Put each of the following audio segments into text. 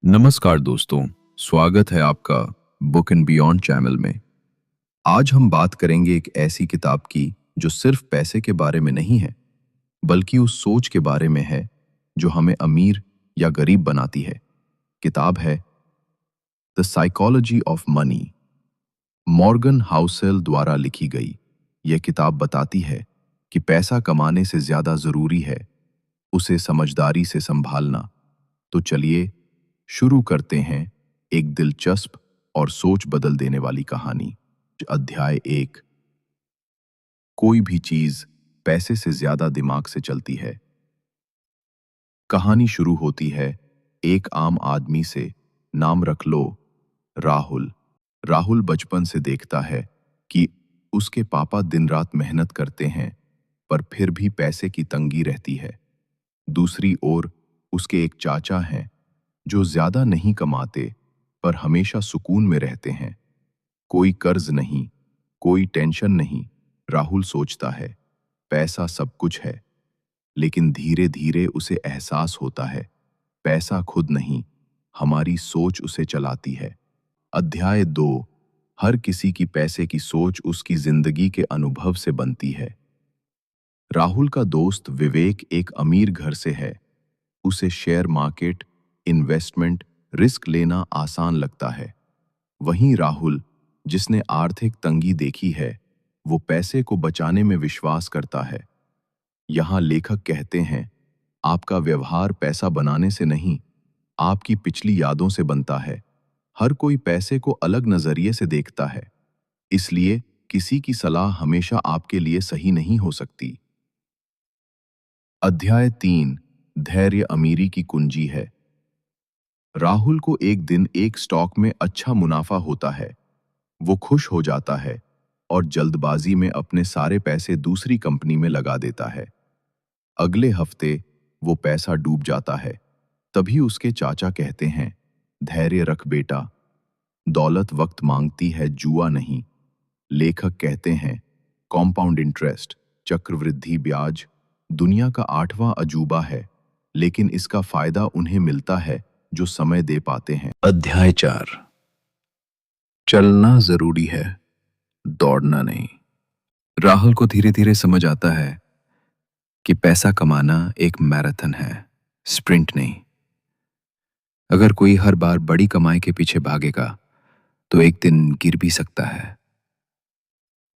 नमस्कार दोस्तों, स्वागत है आपका बुक एंड बियॉन्ड चैनल में। आज हम बात करेंगे एक ऐसी किताब की जो सिर्फ पैसे के बारे में नहीं है, बल्कि उस सोच के बारे में है जो हमें अमीर या गरीब बनाती है। किताब है the psychology of money, Morgan Housel द्वारा लिखी गई। यह किताब बताती है कि पैसा कमाने से ज्यादा जरूरी है उसे समझदारी से संभालना। तो चलिए शुरू करते हैं एक दिलचस्प और सोच बदल देने वाली कहानी। अध्याय 1। कोई भी चीज पैसे से ज्यादा दिमाग से चलती है। कहानी शुरू होती है एक आम आदमी से। नाम रख लो राहुल। राहुल बचपन से देखता है कि उसके पापा दिन रात मेहनत करते हैं, पर फिर भी पैसे की तंगी रहती है। दूसरी ओर उसके एक चाचा हैं जो ज्यादा नहीं कमाते, पर हमेशा सुकून में रहते हैं। कोई कर्ज नहीं, कोई टेंशन नहीं। राहुल सोचता है पैसा सब कुछ है, लेकिन धीरे धीरे उसे एहसास होता है पैसा खुद नहीं, हमारी सोच उसे चलाती है। अध्याय 2। हर किसी की पैसे की सोच उसकी जिंदगी के अनुभव से बनती है। राहुल का दोस्त विवेक एक अमीर घर से है। उसे शेयर मार्केट, इन्वेस्टमेंट, रिस्क लेना आसान लगता है। वहीं राहुल, जिसने आर्थिक तंगी देखी है, वो पैसे को बचाने में विश्वास करता है। यहाँ लेखक कहते हैं, आपका व्यवहार पैसा बनाने से नहीं, आपकी पिछली यादों से बनता है। हर कोई पैसे को अलग नजरिए से देखता है, इसलिए किसी की सलाह हमेशा आपके लिए सही नहीं हो सकती। अध्याय 3। धैर्य अमीरी की कुंजी है। राहुल को एक दिन एक स्टॉक में अच्छा मुनाफा होता है। वो खुश हो जाता है और जल्दबाजी में अपने सारे पैसे दूसरी कंपनी में लगा देता है। अगले हफ्ते वो पैसा डूब जाता है। तभी उसके चाचा कहते हैं, धैर्य रख बेटा, दौलत वक्त मांगती है, जुआ नहीं। लेखक कहते हैं, कॉम्पाउंड इंटरेस्ट, चक्रवृद्धि ब्याज, दुनिया का 8वां अजूबा है, लेकिन इसका फायदा उन्हें मिलता है जो समय दे पाते हैं। अध्याय 4। चलना जरूरी है, दौड़ना नहीं। राहुल को धीरे धीरे समझ आता है कि पैसा कमाना एक मैराथन है, स्प्रिंट नहीं। अगर कोई हर बार बड़ी कमाई के पीछे भागेगा तो एक दिन गिर भी सकता है,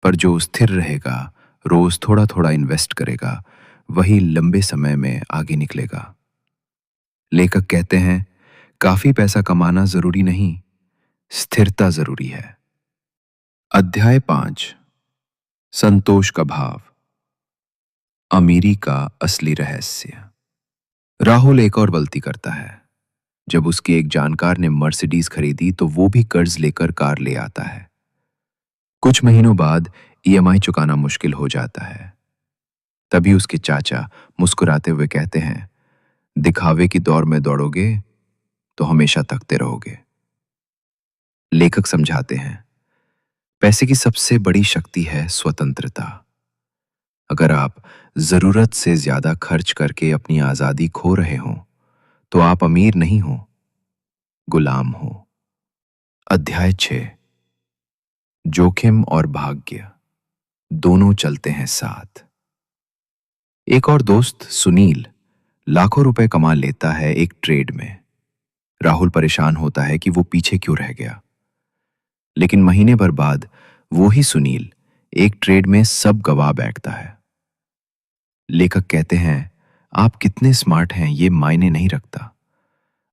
पर जो स्थिर रहेगा, रोज थोड़ा थोड़ा इन्वेस्ट करेगा, वही लंबे समय में आगे निकलेगा। लेखक कहते हैं, काफी पैसा कमाना जरूरी नहीं, स्थिरता जरूरी है। अध्याय 5। संतोष का भाव, अमीरी का असली रहस्य। राहुल एक और गलती करता है। जब उसके एक जानकार ने मर्सिडीज खरीदी तो वो भी कर्ज लेकर कार ले आता है। कुछ महीनों बाद ईएमआई चुकाना मुश्किल हो जाता है। तभी उसके चाचा मुस्कुराते हुए कहते हैं, दिखावे की दौड़ में दौड़ोगे तो हमेशा थकते रहोगे। लेखक समझाते हैं, पैसे की सबसे बड़ी शक्ति है स्वतंत्रता। अगर आप जरूरत से ज्यादा खर्च करके अपनी आजादी खो रहे हो तो आप अमीर नहीं हो, गुलाम हो। अध्याय 6। जोखिम और भाग्य दोनों चलते हैं साथ। एक और दोस्त सुनील लाखों रुपए कमा लेता है एक ट्रेड में। राहुल परेशान होता है कि वो पीछे क्यों रह गया, लेकिन महीने भर बाद वो ही सुनील एक ट्रेड में सब गवा बैठता है। लेखक कहते हैं, आप कितने स्मार्ट हैं ये मायने नहीं रखता,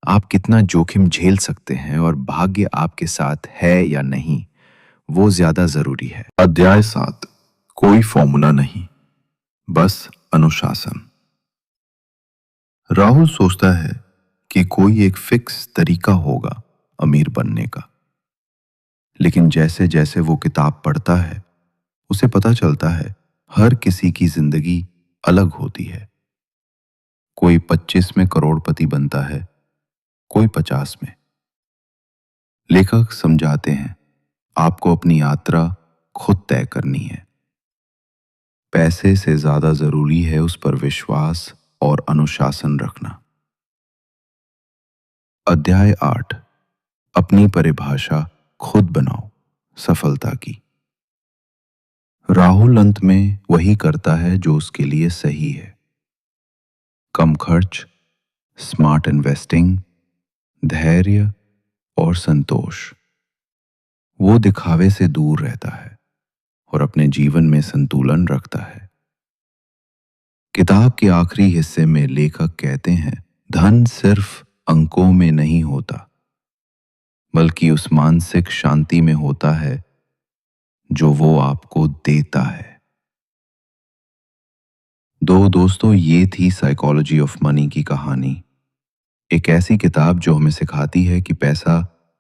आप कितना जोखिम झेल सकते हैं और भाग्य आपके साथ है या नहीं, वो ज्यादा जरूरी है। अध्याय 7। कोई फॉर्मूला नहीं, बस अनुशासन। राहुल सोचता है कि कोई एक फिक्स तरीका होगा अमीर बनने का, लेकिन जैसे जैसे वो किताब पढ़ता है उसे पता चलता है हर किसी की जिंदगी अलग होती है। कोई 25 में करोड़पति बनता है, कोई 50 में। लेखक समझाते हैं, आपको अपनी यात्रा खुद तय करनी है। पैसे से ज्यादा जरूरी है उस पर विश्वास और अनुशासन रखना। अध्याय 8। अपनी परिभाषा खुद बनाओ सफलता की। राहुल अंत में वही करता है जो उसके लिए सही है। कम खर्च, स्मार्ट इन्वेस्टिंग, धैर्य और संतोष। वो दिखावे से दूर रहता है और अपने जीवन में संतुलन रखता है। किताब के आखिरी हिस्से में लेखक कहते हैं, धन सिर्फ अंकों में नहीं होता, बल्कि उस मानसिक शांति में होता है जो वो आपको देता है। दोस्तों, ये थी साइकोलॉजी ऑफ मनी की कहानी। एक ऐसी किताब जो हमें सिखाती है कि पैसा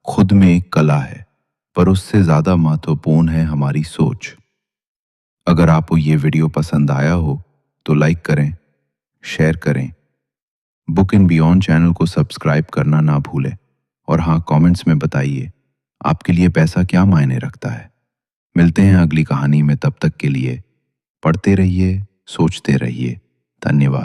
खुद में एक कला है, पर उससे ज्यादा महत्वपूर्ण है हमारी सोच। अगर आपको ये वीडियो पसंद आया हो तो लाइक करें, शेयर करें, बुक इन बियॉन्ड चैनल को सब्सक्राइब करना ना भूलें। और हाँ, कमेंट्स में बताइए आपके लिए पैसा क्या मायने रखता है। मिलते हैं अगली कहानी में, तब तक के लिए पढ़ते रहिए, सोचते रहिए। धन्यवाद।